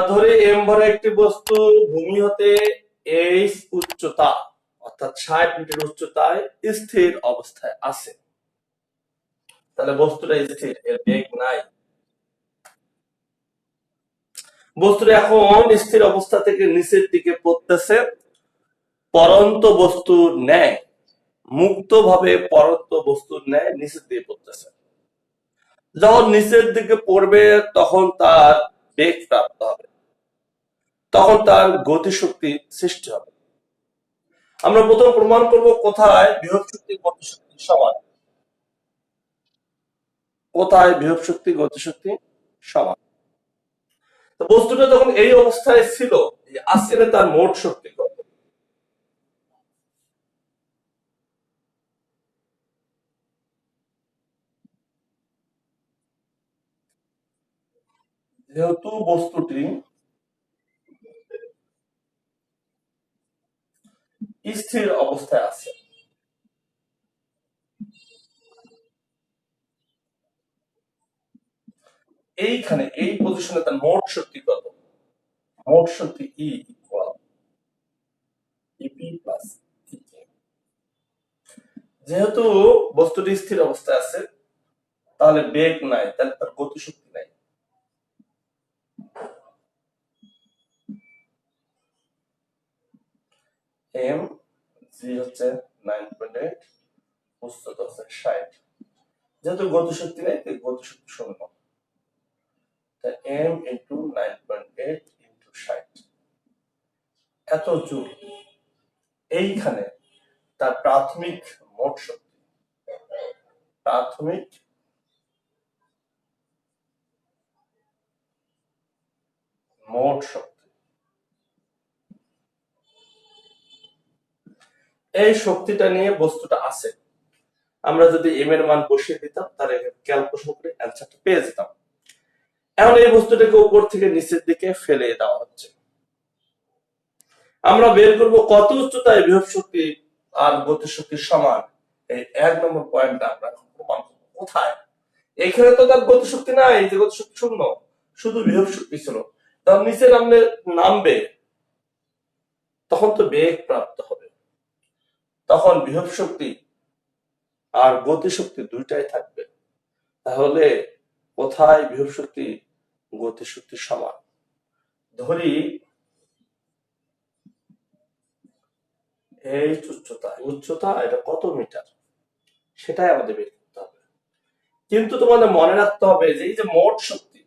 ধরি এম ভরা একটি বস্তু ভূমি হতে এইচ উচ্চতা অর্থাৎ 60 মিটার উচ্চতায় স্থির অবস্থায় আছে। তাহলে বস্তুটা স্থির, এর বেগ নাই। বস্তুটা এখন স্থির অবস্থা থেকে নিচের দিকে পড়তেছে পরন্ত বস্তুর ন্যায়, মুক্তভাবে পরন্ত বস্তুর ন্যায় নিচের দিকে পড়তেছে। যখন নিচের দিকে পড়বে তখন তার বেগ প্রাপ্ত হবে, তখন তার গতিশক্তি সৃষ্টি হবে। আমরা প্রথম প্রমাণ করব কোথায় বিভব শক্তি গতিশক্তি সমান। কোথায় বিভব শক্তি গতিশক্তি সমান। তো বস্তুটা যখন এই অবস্থায় ছিল, আসলে তার মোট শক্তি কত? যেহেতু বস্তুটি স্থির অবস্থায় আছে, এইখানে এই পজিশনে তার মোট শক্তি কত? মোট শক্তি E equal EP plus EK. যেহেতু বস্তুটি স্থির অবস্থায় আছে, তাহলে বেগ নাই, তাহলে তার গতিশক্তি নাই। এম জি হচ্ছে 9.8, উচ্চতা হচ্ছে 60। যেহেতু গতিশক্তি নাই, তাই গতিশক্তি শূন্য। এম ইন্টু 9.8 ইন্টু 60, এত জুল। এইখানে তার প্রাথমিক মোট শক্তি, প্রাথমিক মোট শক্তি। এই শক্তিটা নিয়ে বস্তুটা আছে। আমরা যদি এম এর মান বসিয়ে দিতাম তাহলে ক্যালকুলেশন করে অ্যান্সারটা পেয়ে যেতাম। এখন এই বস্তুটাকে উপর থেকে নিচের দিকে ফেলে দেওয়া হচ্ছে। আমরা বের করব কত উচ্চতায় বিভব শক্তি আর গতিশক্তি সমান। এই 1 নম্বর পয়েন্টটা আমরা প্রমাণ করব। কোথায়? এখানে তো তার গতিশক্তি নাই, যে গতিশক্তি শূন্য, শুধু বিভব শক্তি ছিল। তখন নিচে নামবে, তখন তো বেগ প্রাপ্ত হবে, তখন বিভব শক্তি আর গতিশক্তি দুইটাই থাকবে। তাহলে কোথায় বিভব শক্তি গতিশক্তি সমান? ধরি এই উচ্চতা এটা কত মিটার, সেটাই আমাদের বের করতে হবে। কিন্তু তোমাদের মনে রাখতে হবে যে এই যে মোট শক্তি,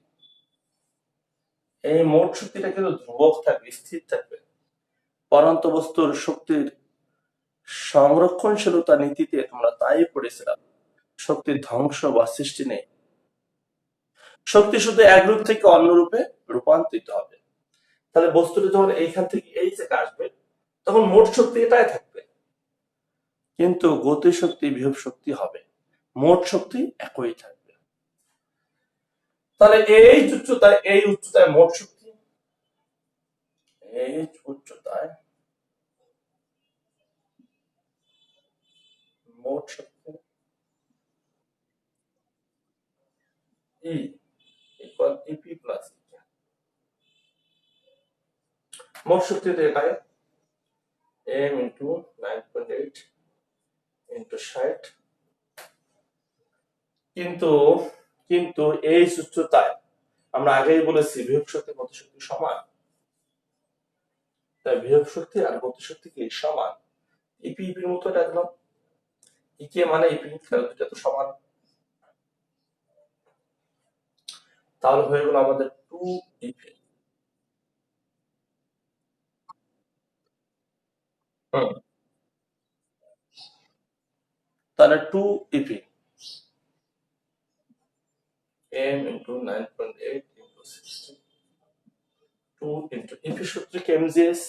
এই মোট শক্তিটা কিন্তু ধ্রুবক থাকবে, স্থির থাকবে। পরন্ত বস্তুর শক্তির সংরক্ষণশীলতা নীতিতে তোমরা তাই পড়েছিলাম, শক্তির ধ্বংস বা সৃষ্টি নেই। শক্তি শুধু এক রূপ থেকে অন্য রূপে রূপান্তরিত হবে। তাহলে বস্তুটি যখন এইখান থেকে এই জায়গায় আসবে, তখন মোট শক্তি এটাই থাকবে, কিন্তু গতি শক্তি বিভব শক্তি হবে, মোট শক্তি একই থাকবে। তাহলে এই উচ্চতায় মোট শক্তি, এই উচ্চতায় মোট শক্তি E equal EP plus EK. মোট শক্তি তো এটাই, এম ইন্টু 9.8 ইন্টু 60। কিন্তু কিন্তু এই উচ্চতায় আমরা আগেই বলেছি বিভব শক্তি গতিশক্তি সমান। তাই বিভব শক্তি আর গতিশক্তি কি সমান। ইপি ইপির মতো রাখলাম, ইকে মানে ইপি, দুটা তো সমান। তাহলে হয়ে গেল আমাদের 2 ইপি। তাহলে 2 EP, m into 9.8 into 60, 2 into EP সূত্র কি mgs,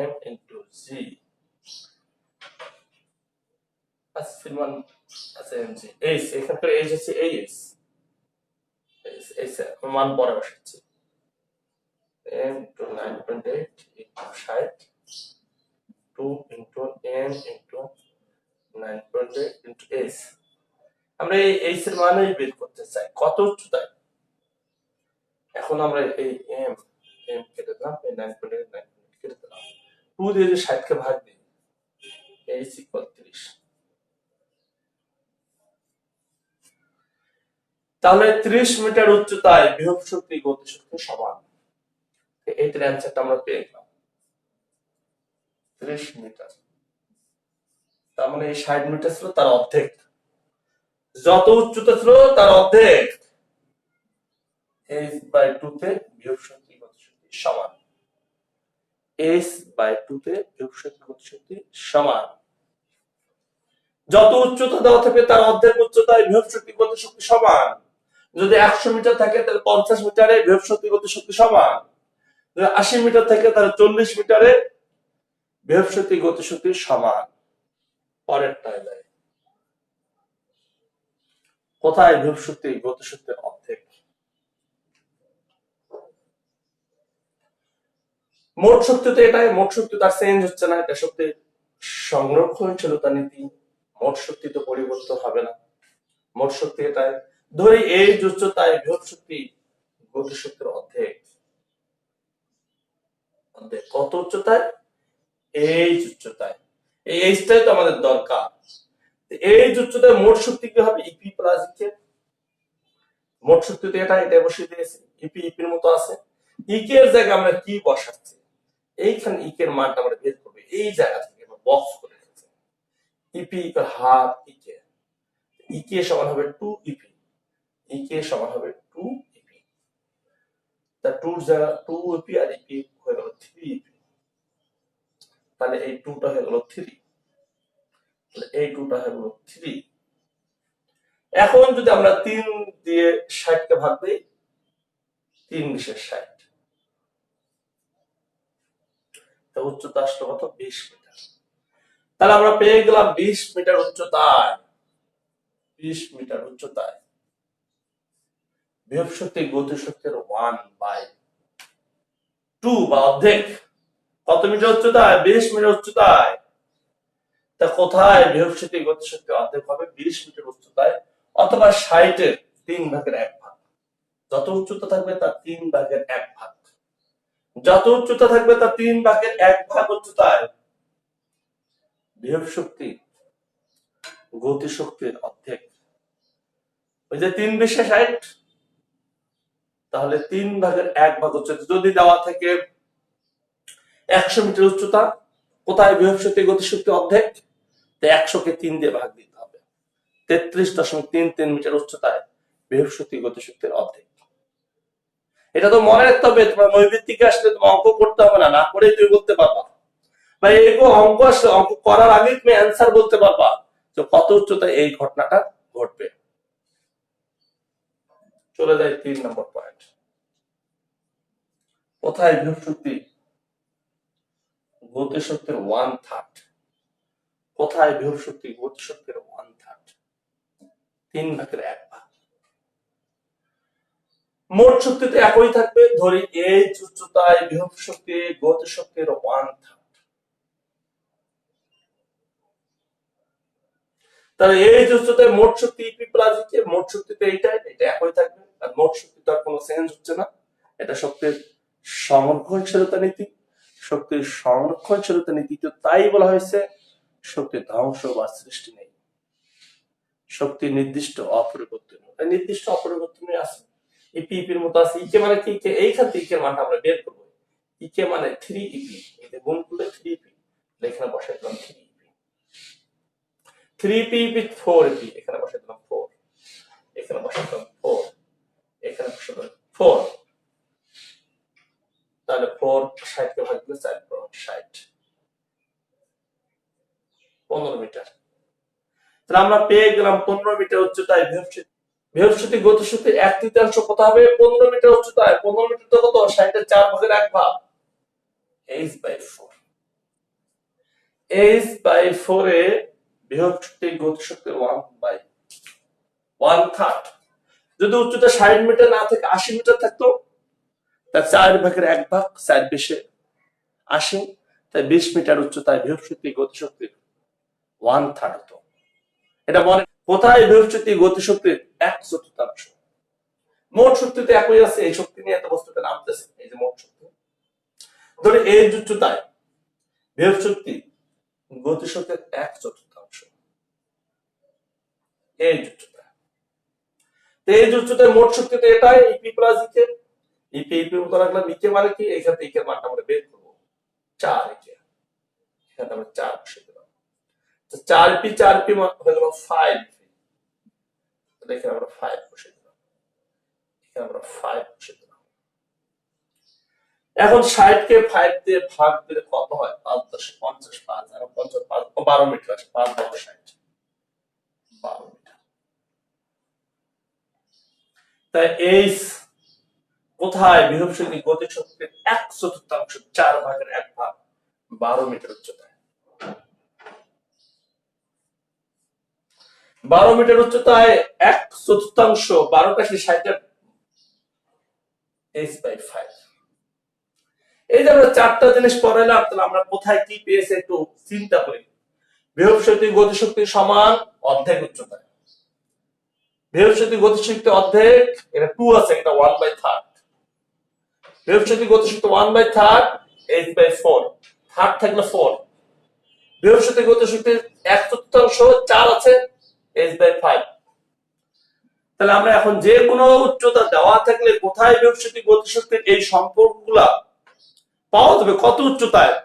m ইন্টু জি মান আছে mg, এইচ এখানকার এইচ হচ্ছে এইচ, এইচ মান পরে বসাচ্ছি, m into 9.8 into 60, 2 into m into 9.8 into H. আমরা এই এইচ এর মানই বের করতে চাই কত উচ্চতায়। এখন আমরা এই এম এম কেটে দিলাম, এই 9.9 কেটে দিলাম, 2 দিয়ে যে 60 কে ভাগ দিই, h ইকুয়াল 30। তাহলে 30 মিটার উচ্চতায় বিভব শক্তি গতিশক্তি সমান। এইটার অ্যান্সারটা আমরা পেয়ে গেলাম 30 মিটার। তার মানে এই 60 মিটার ছিল তার অর্ধেক, যত উচ্চতা ছিল তার অর্ধেক h/2 তে বিভব শক্তি গতিশক্তি সমান। h/2 তে বিভব শক্তি গতিশক্তি সমান। যত উচ্চতা দেওয়া থাকবে তার অর্ধেক উচ্চতায় বিভব শক্তি গতিশক্তি সমান। যদি 100 মিটার থাকে তাহলে 50 মিটারে বিভব শক্তি গতিশক্তি সমান। যদি 80 মিটার থাকে তাহলে 40 মিটারে বিভব শক্তি গতিশক্তি সমান। পরেরটায় যায়, কোথায় বিভব শক্তি গতিশক্তির অর্ধেক? মোট শক্তি তো এটাই, মোট শক্তি তার চেঞ্জ হচ্ছে না, এটা শক্তির সংরক্ষণশীলতা নীতি। মোট শক্তি তো পরিবর্তন হবে না, মোট শক্তি এটাই। ধরি এই উচ্চতায় বিভব শক্তি গতিশক্তির অর্ধেক। কত উচ্চতায়? এই উচ্চতায়, এই এইচটাই তো আমাদের দরকার। এই উচ্চতায় মোট শক্তি কি হবে? E P plus EK. মোট শক্তি তো এটা বসিয়ে দিয়েছি, ইপি ইপির মতো আছে। ইকে এর জায়গায় আমরা কি বসাচ্ছি? এইখানে ইকের মানটা আমরা বের করবো, এই জায়গা থেকে বক্স করে রেখেছি। ইপি ইকুয়াল হাফ ইকে, ইকে সমান হবে 2 ইপি, ইকে সমান হবে 2 ইপি। তা 2 এর জায়গা 2 ইপি আর ইপি হয়ে গেল 3 ইপি। তাহলে এই 2টা হয়ে গেল 3, তাহলে এই 2টা হয়ে গেল 3। এখন যদি আমরা 3 দিয়ে 60 কে ভাগ দেই, 3 × 60, তা উচ্চতা আসলো কত? 20 মিটার। তাহলে আমরা পেয়ে গেলাম 20 মিটার উচ্চতায়, 20 মিটার উচ্চতায় বিভব শক্তি গতিশক্তির 1/2 বা অর্ধেক। কত মিটার উচ্চতায়? 20 মিটার উচ্চতায়। তা কোথায় বিভব শক্তি গতিশক্তি অর্ধেক হবে? 20 মিটার উচ্চতায়, অথবা 60 এর 3/1 ভাগ। যত উচ্চতা থাকবে তার 3/1 ভাগ, যত উচ্চতা থাকবে তার 3/1 ভাগ উচ্চতায় বিভব শক্তি গতিশক্তির অর্ধেক। ওই যে 3 × 60, তাহলে 3/1 ভাগ উচ্চতা। যদি দেওয়া থাকে 100 মিটার উচ্চতা, কোথায় বিভব শক্তি গতিশক্তি অর্ধেক? 100 কে 3 দিয়ে ভাগ দিতে হবে। 33.33 মিটার উচ্চতায় বিভব শক্তি গতিশক্তির অর্ধেক। এটা তো মনে রাখতে হবে, তোমার নৈবিত্তিকে আসলে তোমার অঙ্ক করতে হবে না, না করেই তুমি বলতে পারবা। বা এরকম অঙ্ক আসলে অঙ্ক করার আগে তুমি অ্যান্সার বলতে পারবা যে কত উচ্চতায় এই ঘটনাটা ঘটবে। চলে যায় 3 নম্বর পয়েন্ট, কোথায় বিভব শক্তি গতিশক্তির 1/3? কোথায় বিভব শক্তি গতিশক্তির 1/3? 3/1 ভাগ। মোট শক্তি তো একই থাকবে, ধরি এই উচ্চতায় বিভব শক্তি গতিশক্তির 1/3। তাহলে এই উচ্চতায় মোট শক্তি ইপি প্লাস ইকে, মোট শক্তি তো এটা একই থাকবে, আর মোট শক্তি তো আর কোনো চেঞ্জ হচ্ছে না। এটা শক্তির সংরক্ষণশীলতা নীতি। শক্তির সংরক্ষণশীলতা নীতি তো তাই বলা হয়েছে, শক্তির ধ্বংস বা সৃষ্টি নেই, শক্তি নির্দিষ্ট অপরিবর্তনীয়। নির্দিষ্ট অপরিবর্তনীয় আছে, ইপি ইপির মতো আছে। ইকে মানে কি? এইখান থেকে ইকের মানটা আমরা বের করবো। ইকে মানে 3 ইপি, এতে গুণ করলে 3 ইপি, এখানে বসাই দিলাম 3 ইপি। 3 ইপি 4 ইপি, এখানে বসাই দিলাম 4, এখানে বসাই দিলাম 4, এখানে বসাই দিলাম 4। তাহলে 4 60 কে ভাগ দিলে 4 × 60, 15 মিটার। তাহলে আমরা পেয়ে গেলাম 15 মিটার উচ্চতায় বিভব শক্তি গতিশক্তির 1/3 কত হবে? 15 মিটার উচ্চতায়। 15 মিটার তো কত? 60 এর 4/1 ভাগ, h/4। h/4 এ বিভব শক্তি গতিশক্তির 1/1/3। যদি উচ্চতা 60 মিটার না থেকে 80 মিটার থাকতো, তার 4/1 ভাগ, 4 × 80, তাই 20 মিটার উচ্চতায় বিভব শক্তি গতিশক্তির 1/3 হতো। এটা মনে, কোথায় বিভব শক্তি গতিশক্তির 1/4? মোট শক্তি তো একই আছে, এই শক্তি নিয়ে এত বস্তুটা নামতেছে, এই যে মোট শক্তি। ধরে এই উচ্চতায় বিভব শক্তি গতি শক্তির 1/4। এই উচ্চতা, এই উচ্চতায় মোট শক্তি তো এটাই, EP plus EK. EP EP মতো রাখলাম, ইকে মানে কি, এখানে ইকের মানটা আমরা বের করবো 4 ইকে, এখানে আমরা 4 বসে দিলাম। 4পি 4পি হয়ে গেল 5, এখানে আমরা 5 বসে দিলাম, এখানে আমরা 5 বসে দিলাম। এখন 60 কে 5 দিয়ে ভাগ দিলে কত হয়? 5 10 50, 5 আর 50 12 মিটার আসে, 5 10 60 12 মিটার। তাই এই কোথায় বিভব শক্তি গতি শক্তির 1/4, 4 ভাগের 1 ভাগ, 12 মিটার উচ্চতায়। 12 মিটার উচ্চতায় 1/4, 12টা 60 h/5। এই যে আমরা 4টা জিনিস পড়াইলাম, তাহলে আমরা কোথায় কি পেয়েছি একটু চিন্তা করি। বিভব শক্তি গতি শক্তি সমান অর্ধেক উচ্চতায়। বিভব শক্তি গতি শক্তি অর্ধেক, এটা 2 আছে, এটা 1/3। বিভব শক্তি গতি শক্তি 1/3 h/4, থার্ড থাকলে 4। বিভব শক্তি গতি শক্তির 1/4 4 আছে, h/5। তাহলে আমরা এখন যে কোনো উচ্চতা দেওয়া থাকলে কোথায় বিভব শক্তি গতি শক্তির এই সম্পর্কগুলা পাওয়া যাবে, কত উচ্চতায়,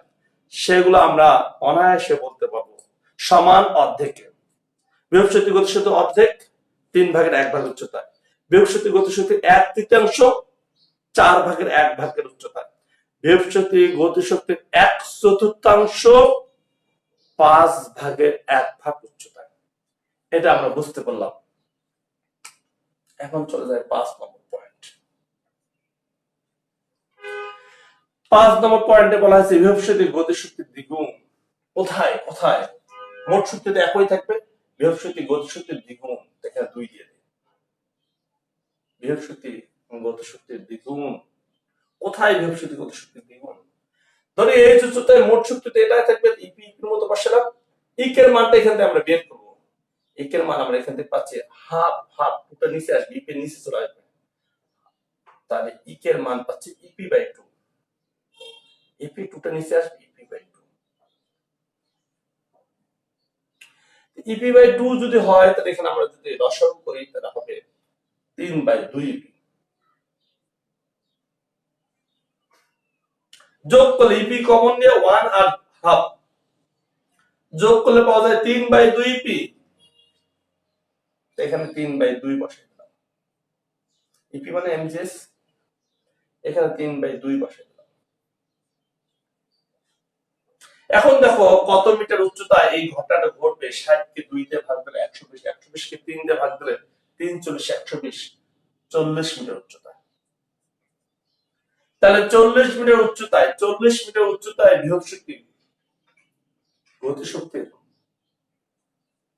সেগুলো আমরা অনায়াসে বলতে পারবো সমান অর্ধেকে। বিভব শক্তি গতি শক্তি অর্ধেক 3 ভাগের 1 ভাগ উচ্চতায়। বিভব শক্তি গতি শক্তি 1/3 4 ভাগের 1 ভাগের উচ্চতায়। বিভব শক্তি গতি শক্তির 1/4 5 ভাগের 1 ভাগ উচ্চতায়। এটা আমরা বুঝতে পারলাম। এখন চলে যায় 5 নম্বর পয়েন্ট। 5 নম্বর পয়েন্টে বলা হয়েছে বিভব শক্তি গতি শক্তির দ্বিগুণ। কোথায় কোথায়? মোট শক্তি তো একই থাকবে, বিভব শক্তি গতি শক্তির দ্বিগুণ, এখানে 2 দিয়ে দিই। বিভব শক্তি গতি শক্তির দ্বিগুণ, কোথায় বিভব শক্তি গতি শক্তির দ্বিগুণ? ধরে এই উচ্চতায় মোট শক্তি তো এটাই থাকবে, ইপি ইপির মতো বসালাম, ইকের মানটা এখান থেকে আমরা বের করবো। ইকের মান আমরা এখান থেকে পাচ্ছি হাফ হাফ, ওটা নিচে আসবে, ইপি নিচে চলে আসবে, তাহলে ইকের মান পাচ্ছি ইপি/2। ইপি 2টা নিচে আসবে, ইপি/2। ইপি/2 যদি হয়, তাহলে এখানে আমরা যদি লসাগু করি, তাহলে হবে 3/2 ইপি। যোগ করলে ইপি কমন নিয়ে 1 আর হাফ যোগ করলে পাওয়া যায় 3/2 ইপি। এখানে 3/2 বসাই দিলাম, ইপি মানে এমজিএস, এখানে 3/2 বসাই দিলাম। এখন দেখো কত মিটার উচ্চতায় এই ঘটনাটা ঘটবে। 60 কে 2 দিয়ে ভাগ দিলে 120, 120 কে 3 দিয়ে ভাগ দিলে 3 40 120, 40 মিটার উচ্চতায়। তাহলে 40 মিটার উচ্চতায়, 40 মিটার উচ্চতায় বিভব শক্তি গতি শক্তির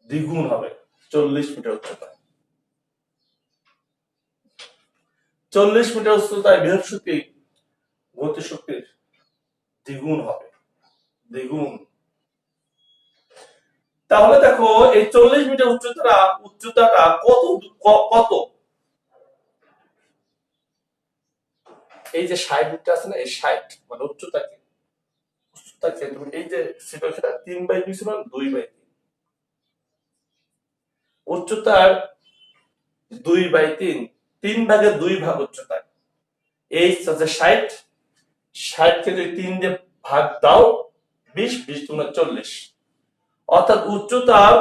দ্বিগুণ হবে। 40 মিটার উচ্চতায়, 40 মিটার উচ্চতায় বিভব শক্তি গতি শক্তির দ্বিগুণ হবে, দ্বিগুণ। তাহলে দেখো এই 40 মিটার উচ্চতাটা কত কত? এই যে 60 মিটার আছে না, এই 60 মানে উচ্চতাকে, তুমি এই যে সিটুয়েশনটা 3/2 ছিল, 2/3, উচ্চতার 2/3, 3 ভাগের 2 ভাগ উচ্চতায়। এই হচ্ছে 60, 60 কে যদি 3 দিয়ে ভাগ দাও 20, 20 গুণা 40, অর্থাৎ উচ্চতার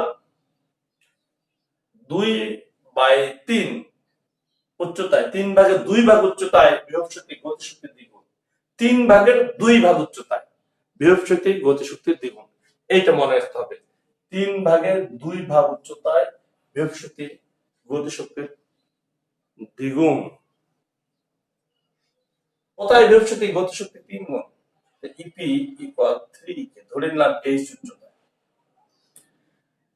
2/3 উচ্চতায়, 3 ভাগের 2 ভাগ উচ্চতায় বিভব শক্তি গতি শক্তির দ্বিগুণ। 3 ভাগের 2 ভাগ উচ্চতায় বিভব শক্তি গতি শক্তির দ্বিগুণ, এইটা মনে রাখতে হবে। 3 ভাগের 2 ভাগ উচ্চতায় বিভব শক্তি গতি শক্তির দ্বিগুণ। কোথায় বিভব শক্তি গতি শক্তি 3 গুণ? ইপি ইকুয়াল 3 কে ধরে নিলাম এই উচ্চতায়।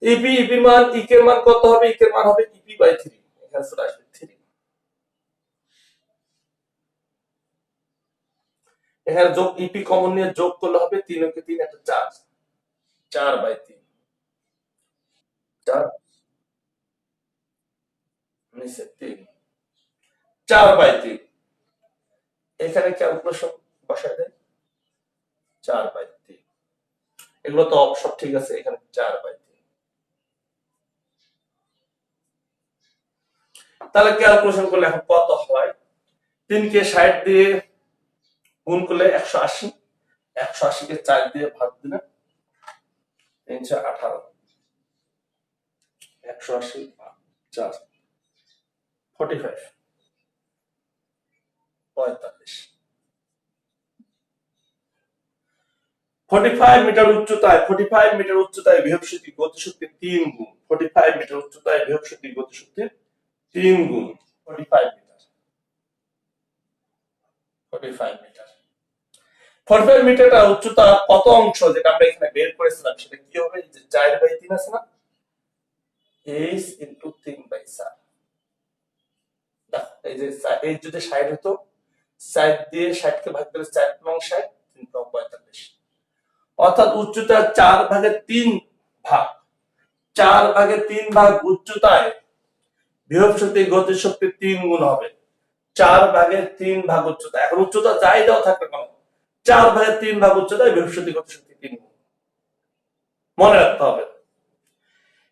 ইপি ইপি মান, ইকের মান কত হবে? ইকের মান হবে ইপি/3, এখানে চলে আসবে 3। এখানে যোগ, ইপি কমন নিয়ে যোগ করলে হবে 3 কে 3 একটা 4, 4/3, 4 নিচে 3, 4/3। এখানে ক্যালকুলেশন বসায় দেয় 4/3। এগুলো তো সব ঠিক আছে, এখানে 4/3। তাহলে ক্যালকুলেশন করলে এখন কত হয়? 3 কে 60 দিয়ে গুণ করলে 180, 180 কে 4 দিয়ে ভাগ দিলে 318, 180 ভাগ 4, 45, 45। 45 মিটার উচ্চতায়, 45 মিটার উচ্চতায় বিভব শক্তি গতিশক্তি 3 গুণ। 45 মিটার উচ্চতায় বিভব শক্তি গতিশক্তি 3 গুণ। 45 মিটার, 45 মিটার, 45 মিটারটা উচ্চতা কত অংশ যেটা আমরা এখানে বের করেছিলাম সেটা কি হবে? যে 4/3 আছে না, h ইনটু 3/4। এই যে এই যদি 60 হতো, 4 দিয়ে 60 কে ভাগ করে 4 নং 60, 3 নং 45। অর্থাৎ উচ্চতা 4/3 ভাগ, 4/3 ভাগ উচ্চতায় বিভব শক্তি গতিশক্তি 3 গুণ হবে। 4/3 ভাগ উচ্চতা, এখন উচ্চতা যাই দাও থাকবে কেন, 4/3 ভাগ উচ্চতায় বিভব শক্তি গতিশক্তি 3 গুণ মনে রাখতে হবে।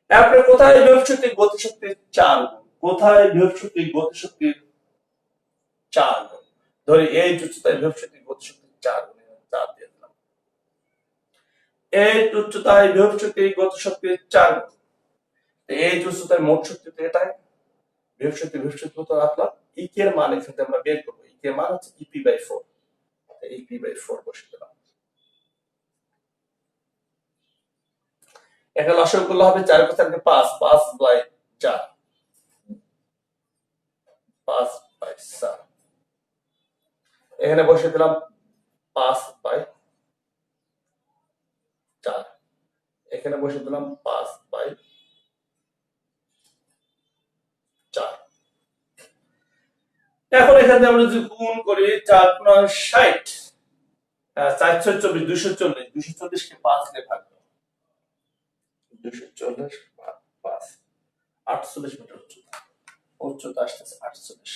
তারপরে কোথায় বিভব শক্তি গতিশক্তির 4 গুণ? কোথায় বিভব শক্তি গতিশক্তির 4 গুণ? ধরি এই উচ্চতায় বিভব শক্তি গতিশক্তির 4 গুণ, 4 দিয়ে দিলাম। এই উচ্চতায় বিভব শক্তি গতিশক্তির 4 গুণ। এই উচ্চতায় মোট শক্তি এটাই বিভব শক্তি মতো রাখলাম। ইকে এর মান এখানে আমরা বের করব। ইকে এর মান হচ্ছে EP/4, EP/4 বসিয়ে দিলাম। এখানে লসাগু করলে হবে 4 × 4 = 5, 5/4, 5/4। এখানে বসিয়ে দিলাম 5/4, এখানে বসিয়ে দিলাম 5/4। এখন এখানে আমরা যদি গুণ করি 4 × 60, 440, 240, 240 কে 5 দিয়ে ভাগ দাও, 240 ভাগ 5, 48 মিটার উচ্চতা। উচ্চতা আসতেছে 48।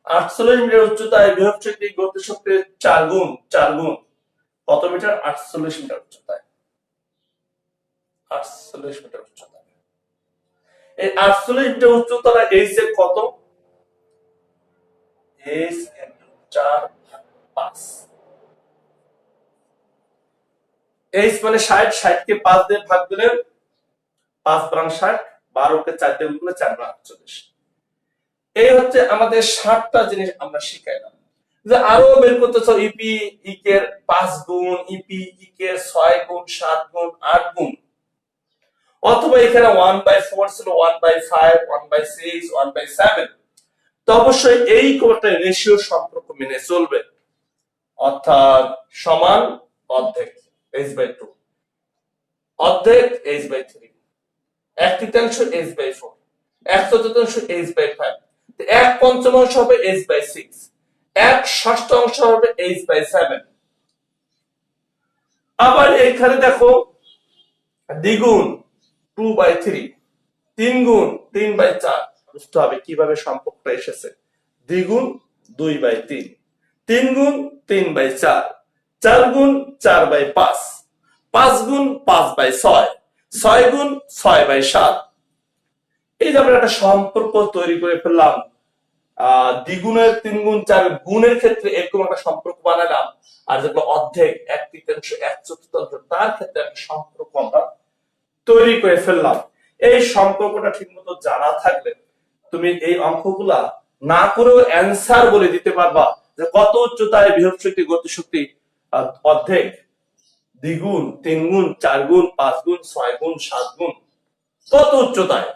48 মিটার উচ্চতায় বিভব শক্তি গতিশক্তির 4 গুণ, 4 গুণ কত মিটার? 48 মিটার উচ্চতায়, 48 মিটার উচ্চতায়। এই 48 মিটার উচ্চতাটা h এর কত? h × 4 ভাগ 5। h মানে 60, 60 কে 5 দিয়ে ভাগ দিলে 5 × 60, 12 কে 4 দিয়ে গুণ করলে 4 × 48। এই হচ্ছে আমাদের 60টা জিনিস আমরা শিখাইলাম। যে আরো বের করতে চাও ইপি ইকে এর 5 গুণ, ইপি ইকে এর 6 গুণ, 7 গুণ, 8 গুণ, অথবা এখানে 1/4 ছিল, 1/5, 1/6, 1/7, তো অবশ্যই এই কোটা রেশিও সম্পর্ক মেনে চলবে। অর্থাৎ সমান অর্ধেক h/2, অর্ধেক h/3, 1/3 h/4, 1/4 h/5, 1/5 হবে h/6, 1/6 হবে h/7। আবার এখানে দেখো দ্বিগুণ 2/3, 3 গুণ 3/4। বুঝতে হবে কিভাবে সম্পর্কটা এসেছে। দ্বিগুণ 2/3, 3 গুণ 3/4, 4 গুণ 4/5, 5 গুণ 5/6, 6 গুণ 6/7। এই যে আমরা একটা সম্পর্ক তৈরি করে ফেললাম। দ্বিগুণের 3 গুণ 4 গুণের ক্ষেত্রে এরকম একটা সম্পর্ক বানালাম, আর যেগুলো অর্ধেক 1/3, 1/4 তার ক্ষেত্রে একটা সম্পর্ক আমরা তৈরি করে ফেললাম। এই সম্পর্কটা ঠিকমতো জানা থাকলে তুমি এই অঙ্কগুলা না করেও অ্যান্সার বলে দিতে পারবা যে কত উচ্চতায় বিভব শক্তি গতিশক্তি অর্ধেক, দ্বিগুণ, 3 গুণ, 4 গুণ, 5 গুণ, 6 গুণ, 7 গুণ, কত উচ্চতায়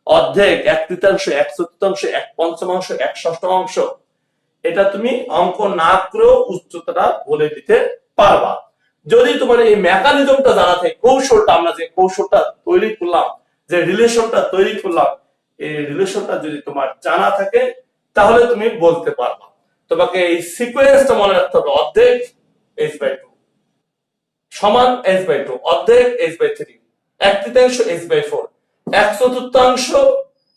অর্ধেক, 1/3, 1/4, 1/5, 1/6। এটা তুমি অঙ্ক না করেও উচ্চতাটা বলে দিতে পারবা যদি তোমার এই মেকানিজমটা জানা থাকে। কৌশলটা, আমরা যে কৌশলটা তৈরি করলাম, যে রিলেশনটা তৈরি করলাম, এই রিলেশনটা যদি তোমার জানা থাকে তাহলে তুমি বলতে পারবা। তোমাকে এই সিকোয়েন্সটা মনে রাখতে হবে। অর্ধেক h/2 সমান h/2, অর্ধেক h/3, 1/3 h/4, 1/4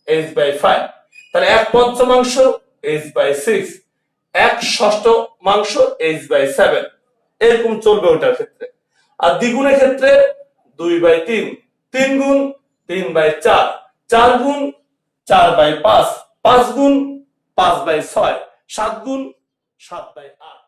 h/5। তাহলে 1/5 h/6, 1/6 h/7, এরকম চলবে ওটার ক্ষেত্রে। আর দ্বিগুণের ক্ষেত্রে 2/3, 3 গুণ 3/4, 4 গুণ 4/5, 5 গুণ 5/6, 7 গুণ 7/8।